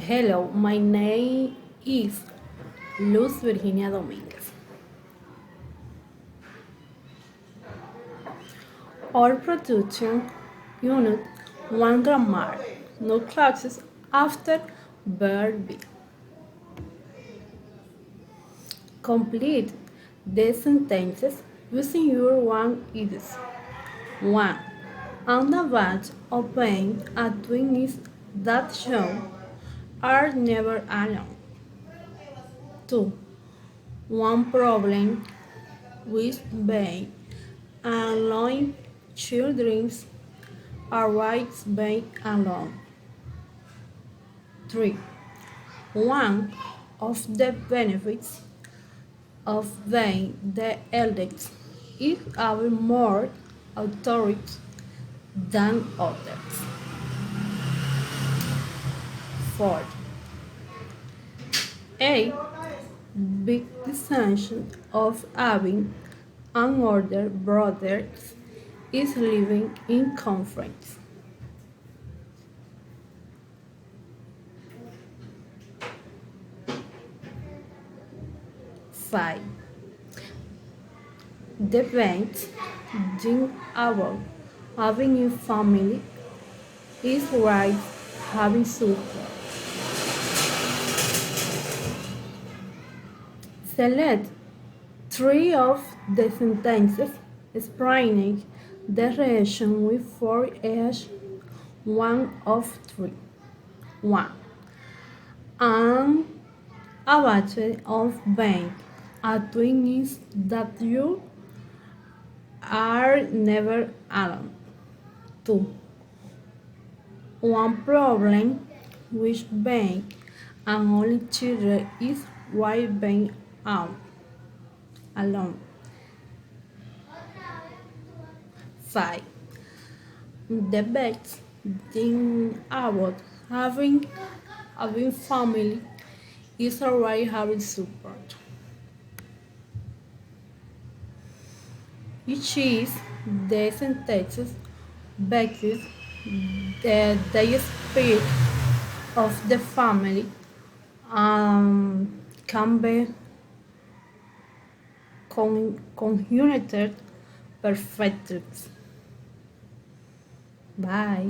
Hello, my name is Luz Virginia Dominguez. Our production unit 1 grammar, no classes after verb be. Complete the sentences using your one is 1. On the batch of pain at twins that show are never alone. 2. One problem with pain and lone children are rights being alone. 3. One of the benefits of being the eldest is having more authority than others. 4. A big decision of having another brother is living in conference. 5. Debate about having a family is right having support. Select 3 of the sentences explaining the relation with for each one of 3. 1. And a batch of being a twin is that you are never alone. 2. One problem with being and only children is why being out alone. 5. Debates about having family is alright having support. Each is the sentences basis that they speak of the family can be conjugated perfectly. Bye.